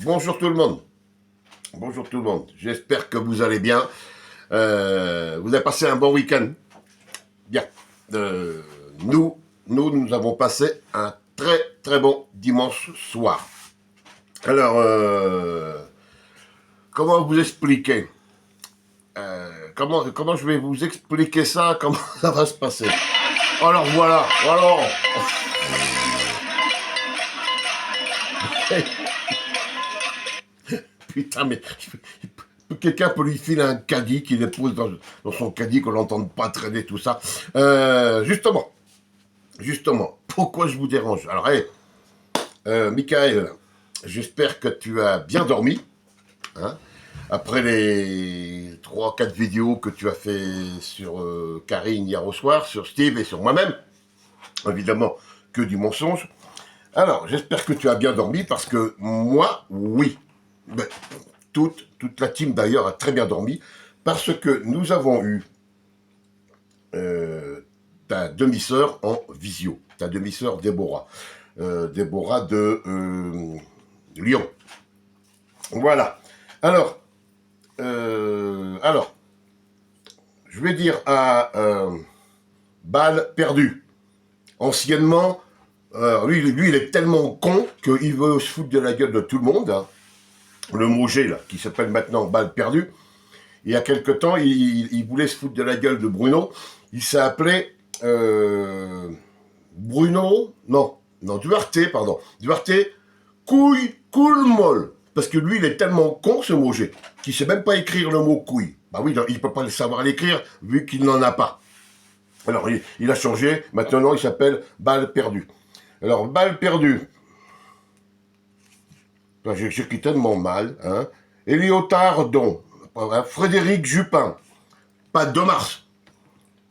Bonjour tout le monde. Bonjour tout le monde. J'espère que vous allez bien. Vous avez passé un bon week-end. Bien. Euh, nous avons passé un très très bon dimanche soir. Alors, comment vous expliquer comment je vais vous expliquer ça? Comment ça va se passer? Alors voilà. Alors. Putain, mais quelqu'un peut lui filer un caddie, qu'il dépose dans son caddie, qu'on n'entende pas traîner, tout ça. Justement, pourquoi je vous dérange? Alors, hey, Michael, j'espère que tu as bien dormi, hein, après les 3-4 vidéos que tu as fait sur Karine hier au soir, sur Steve et sur moi-même. Évidemment, que du mensonge. Alors, j'espère que tu as bien dormi, parce que moi, oui. Ben, toute la team d'ailleurs a très bien dormi, parce que nous avons eu ta demi-sœur en visio, ta demi-sœur Déborah. Déborah de Lyon. Voilà. Alors, je vais dire à balle perdue. Anciennement, lui, il est tellement con qu'il veut se foutre de la gueule de tout le monde, hein. Le Mauger, là, qui s'appelle maintenant balle perdue. Il y a quelque temps, il voulait se foutre de la gueule de Bruno. Il s'est appelé Bruno, non, Duarte, pardon. Duarte, couille, cool molle. Parce que lui, il est tellement con, ce Mauger, qu'il ne sait même pas écrire le mot couille. Bah oui, il ne peut pas le savoir l'écrire, vu qu'il n'en a pas. Alors, il a changé. Maintenant, il s'appelle balle perdue. Alors, balle perdue. J'écris tellement mal, hein. Éliotard-Don. Frédéric Jupin. Pat de Mars.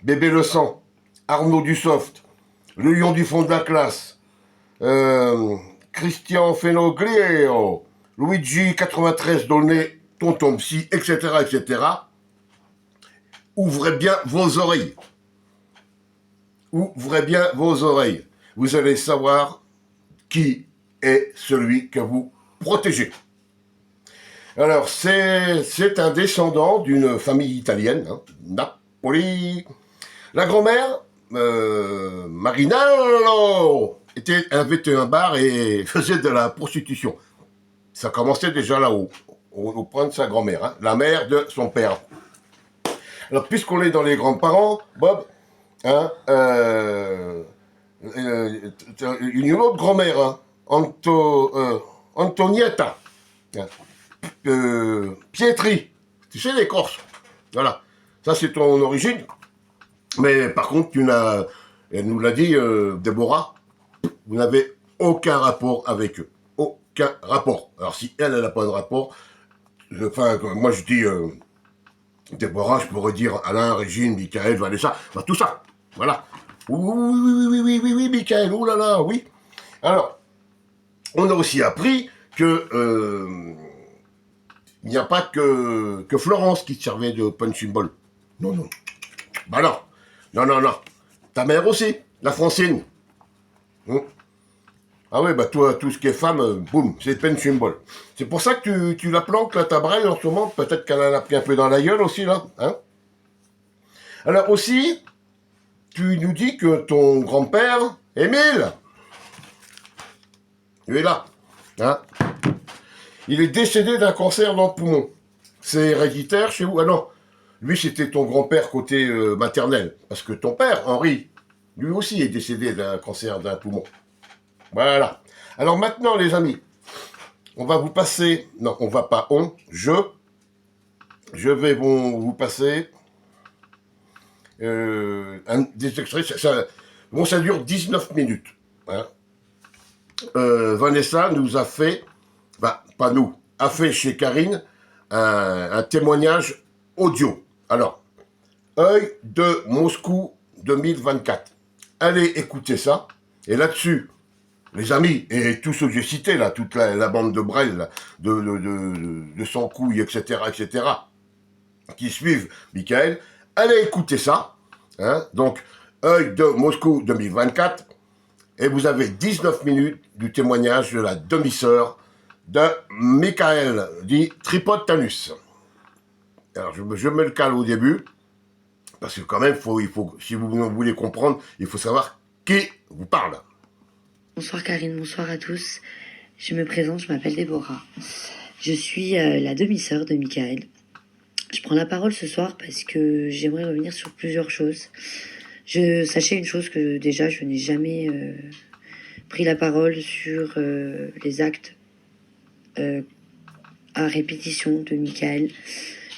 Bébé Le Sang. Arnaud Dussoft. Le lion du fond de la classe. Christian Fenoglio. Luigi 93 Dolné. Tonton Psy, etc., etc. Ouvrez bien vos oreilles. Ouvrez bien vos oreilles. Vous allez savoir qui est celui que vous protégez. Alors, c'est un descendant d'une famille italienne, hein, Napoli. La grand-mère, Marinello, avait un bar et faisait de la prostitution. Ça commençait déjà là-haut, au point de sa grand-mère, hein, la mère de son père. Alors, puisqu'on est dans les grands-parents, Bob, hein, une autre grand-mère, hein, Antonietta, hein, Pietri, tu sais, les Corses. Voilà, ça c'est ton origine. Mais par contre, elle nous l'a dit, Déborah, vous n'avez aucun rapport avec eux. Aucun rapport. Alors si elle n'a pas de rapport, moi je dis, Déborah, je pourrais dire Alain, Régine, Michael, Vanessa, tout ça. Voilà. Oui, Michael, oh là là, oui. Alors, on a aussi appris que il n'y a pas que Florence qui servait de punching ball. Non. Bah non. Non. Ta mère aussi, la Francine. Ah ouais, bah toi, tout ce qui est femme, boum, c'est punching ball. C'est pour ça que tu la planques, là, ta braille, en ce moment. Peut-être qu'elle en a pris un peu dans la gueule aussi, là. Hein. Alors aussi, tu nous dis que ton grand-père, Émile, il est là. Hein. Il est décédé d'un cancer dans le poumon. C'est héréditaire chez vous? Ah non, lui c'était ton grand-père côté maternel. Parce que ton père, Henri, lui aussi est décédé d'un cancer d'un poumon. Voilà. Alors maintenant les amis, on va vous passer... Non, on va pas je vais vous passer des extraits. Ça dure 19 minutes. Hein. Vanessa nous a fait... pas nous, a fait chez Karine un témoignage audio. Alors, Œil de Moscou 2024. Allez écouter ça. Et là-dessus, les amis, et tous ceux que j'ai cités, là, toute la bande de Brel, là, de sans couilles, etc., qui suivent Michael, allez écouter ça. Hein, donc, Œil de Moscou 2024. Et vous avez 19 minutes du témoignage de la demi-sœur de Michael, dit Tripode Tanus. Alors, je me le cale au début, parce que quand même, si vous voulez comprendre, il faut savoir qui vous parle. Bonsoir Karine, bonsoir à tous. Je me présente, je m'appelle Déborah. Je suis la demi-sœur de Michael. Je prends la parole ce soir parce que j'aimerais revenir sur plusieurs choses. Sachez une chose, que déjà je n'ai jamais pris la parole sur les actes à répétition de Michael.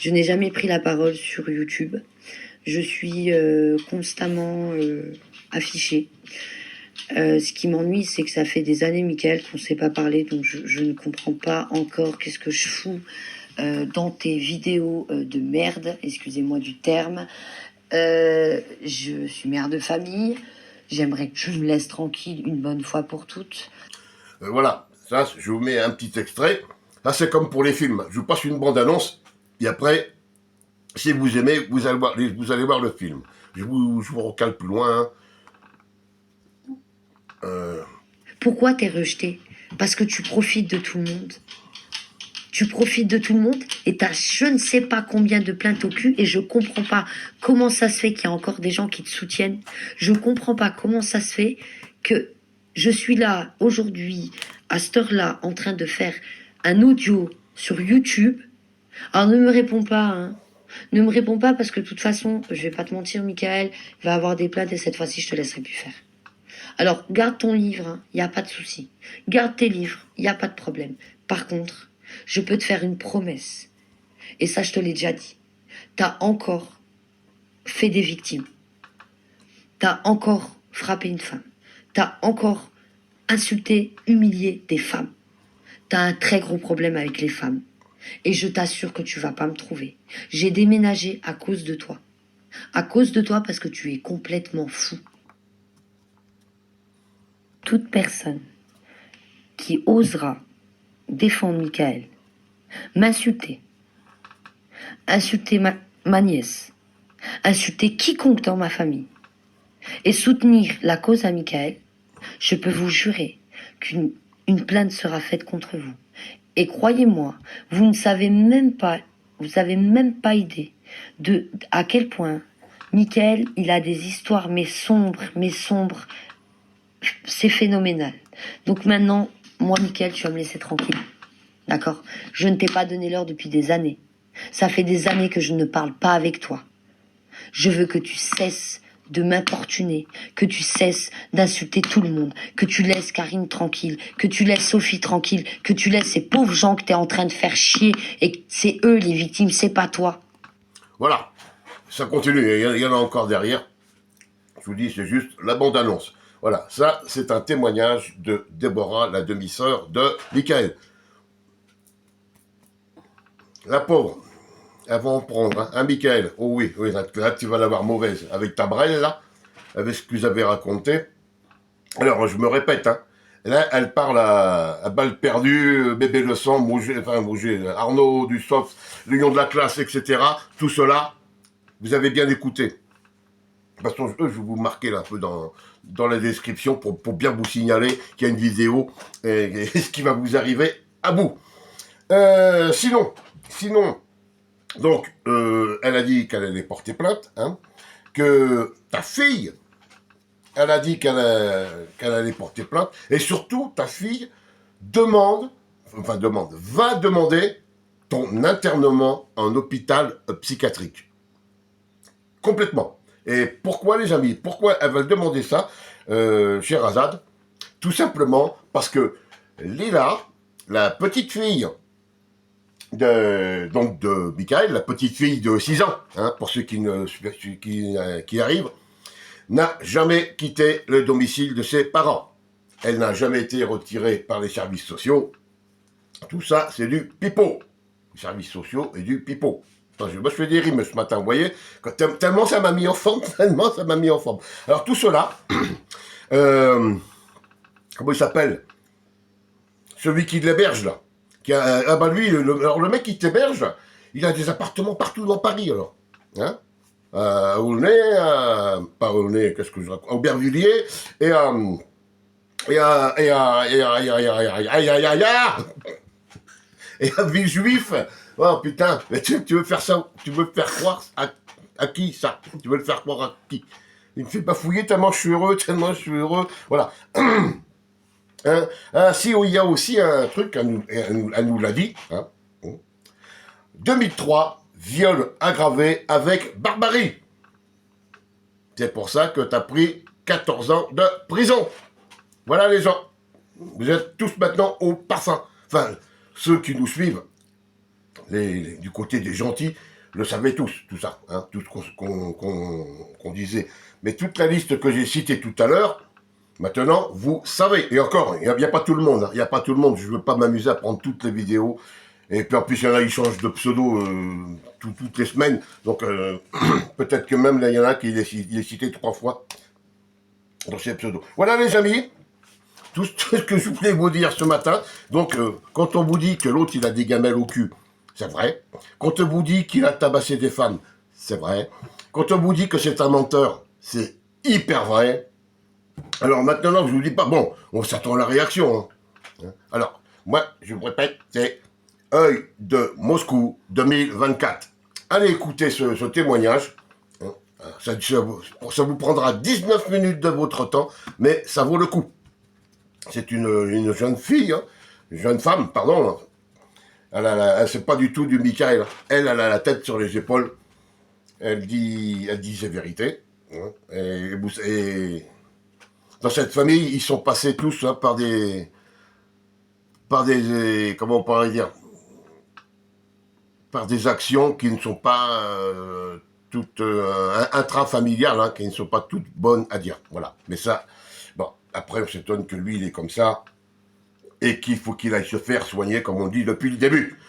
Je n'ai jamais pris la parole sur YouTube. Je suis constamment affichée. Ce qui m'ennuie, c'est que ça fait des années, Michael, qu'on ne s'est pas parlé, donc je ne comprends pas encore qu'est-ce que je fous dans tes vidéos de merde, excusez-moi du terme. Je suis mère de famille, j'aimerais que tu me laisses tranquille une bonne fois pour toutes. Voilà, ça, je vous mets un petit extrait. Ça, c'est comme pour les films. Je vous passe une bande-annonce, et après, si vous aimez, vous allez voir le film. Je vous recale plus loin. Pourquoi t'es rejeté? Parce que tu profites de tout le monde. Tu profites de tout le monde et t'as je ne sais pas combien de plaintes au cul, et je comprends pas comment ça se fait qu'il y a encore des gens qui te soutiennent. Je comprends pas comment ça se fait que je suis là aujourd'hui, à cette heure-là, en train de faire un audio sur YouTube. Alors ne me réponds pas, hein. Ne me réponds pas, parce que de toute façon, je vais pas te mentir, Michael, il va avoir des plaintes et cette fois-ci, je te laisserai plus faire. Alors, garde ton livre, il n'y a pas de souci. Garde tes livres, il n'y a pas de problème. Par contre, je peux te faire une promesse. Et ça, je te l'ai déjà dit. T'as encore fait des victimes. T'as encore frappé une femme. T'as encore insulté, humilié des femmes. T'as un très gros problème avec les femmes. Et je t'assure que tu vas pas me trouver. J'ai déménagé à cause de toi. À cause de toi, parce que tu es complètement fou. Toute personne qui osera défendre Michael, m'insulter, insulter ma nièce, insulter quiconque dans ma famille et soutenir la cause à Michael, je peux vous jurer qu'une plainte sera faite contre vous. Et croyez-moi, vous avez même pas idée de à quel point Michael, il a des histoires mais sombres. C'est phénoménal. Donc maintenant, moi, Michael, tu vas me laisser tranquille. D'accord? Je ne t'ai pas donné l'heure depuis des années. Ça fait des années que je ne parle pas avec toi. Je veux que tu cesses de m'importuner, que tu cesses d'insulter tout le monde, que tu laisses Karine tranquille, que tu laisses Sophie tranquille, que tu laisses ces pauvres gens que tu es en train de faire chier, et que c'est eux les victimes, c'est pas toi. Voilà, ça continue, il y en a encore derrière. Je vous dis, c'est juste la bande-annonce. Voilà, ça, c'est un témoignage de Déborah, la demi-sœur de Michael. La pauvre, elle va en prendre, hein, Michael. Oh oui, là, tu vas l'avoir mauvaise. Avec ta brelle, là, avec ce que vous avez raconté. Alors, je me répète, hein. Là, elle parle à balle perdue, bébé le sang, Mouget, Arnaud du Soft, l'Union de la classe, etc. Tout cela, vous avez bien écouté. De toute façon, je vais vous marquer là un peu dans la description pour bien vous signaler qu'il y a une vidéo et ce qui va vous arriver à bout. Sinon, donc, elle a dit qu'elle allait porter plainte, hein, que ta fille, elle a dit qu'elle allait porter plainte, et surtout, ta fille va demander ton internement en hôpital psychiatrique. Complètement. Et pourquoi, les amis? Pourquoi elle va demander ça, Sherazade? Tout simplement parce que Lila, la petite fille de Michael, la petite fille de 6 ans, hein, pour ceux qui arrivent, n'a jamais quitté le domicile de ses parents. Elle n'a jamais été retirée par les services sociaux. Tout ça, c'est du pipeau. Les services sociaux et du pipeau. Moi, je fais des rimes ce matin, vous voyez, tellement ça m'a mis en forme, Alors tout cela, comment il s'appelle? Celui qui l'héberge, là. Lui, le mec qui t'héberge, il a des appartements partout dans Paris, alors. Hein, à Aulnay, pas Aulnay, qu'est-ce que je raconte, à Aubervilliers, et et un Villejuif. Oh putain, mais tu veux faire ça, tu veux faire croire à qui ça? Tu veux le faire croire à qui? Il me fait bafouiller tellement je suis heureux, tellement je suis heureux. Voilà. Si, il y a aussi un truc, elle nous l'a dit. Hein. 2003, viol aggravé avec barbarie. C'est pour ça que tu as pris 14 ans de prison. Voilà les gens. Vous êtes tous maintenant au parfum. Enfin, ceux qui nous suivent, du côté des gentils, le savaient tous, tout ça. Hein, tout ce qu'on disait. Mais toute la liste que j'ai citée tout à l'heure, maintenant, vous savez. Et encore, il n'y a pas tout le monde. Hein, il n'y a pas tout le monde. Je ne veux pas m'amuser à prendre toutes les vidéos. Et puis en plus, il y en a, ils changent de pseudo toutes les semaines. Donc peut-être que même là, il y en a qui il est cité 3 fois dans ces pseudos. Voilà les amis, tout ce que je voulais vous dire ce matin. Donc quand on vous dit que l'autre il a des gamelles au cul, c'est vrai. Quand on vous dit qu'il a tabassé des femmes, c'est vrai. Quand on vous dit que c'est un menteur, c'est hyper vrai. Alors maintenant, je vous dis pas, bon, on s'attend à la réaction. Hein. Alors, moi, je vous répète, c'est Œil de Moscou 2024. Allez écouter ce témoignage. Ça vous prendra 19 minutes de votre temps, mais ça vaut le coup. C'est une jeune fille, hein, une jeune femme, pardon. C'est pas du tout du Michael. Elle a la tête sur les épaules. Elle dit ses vérités. Hein, et dans cette famille, ils sont passés tous hein, par des comment on pourrait dire, par des actions qui ne sont pas toutes intrafamiliales, hein, qui ne sont pas toutes bonnes à dire. Voilà. Mais ça, bon, après on s'étonne que lui il est comme ça et qu'il faut qu'il aille se faire soigner, comme on dit depuis le début.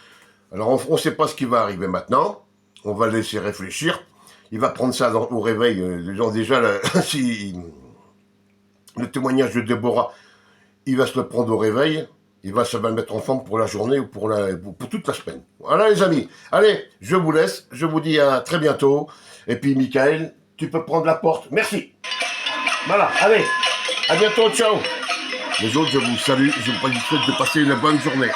Alors on ne sait pas ce qui va arriver maintenant. On va le laisser réfléchir. Il va prendre ça au réveil. Les gens déjà, si le témoignage de Déborah, il va se le prendre au réveil. Il va se mettre en forme pour la journée ou pour toute la semaine. Voilà les amis. Allez, je vous laisse. Je vous dis à très bientôt. Et puis Michael, tu peux prendre la porte. Merci. Voilà, allez. À bientôt, ciao. Les autres, je vous salue. Je vous souhaite de passer une bonne journée.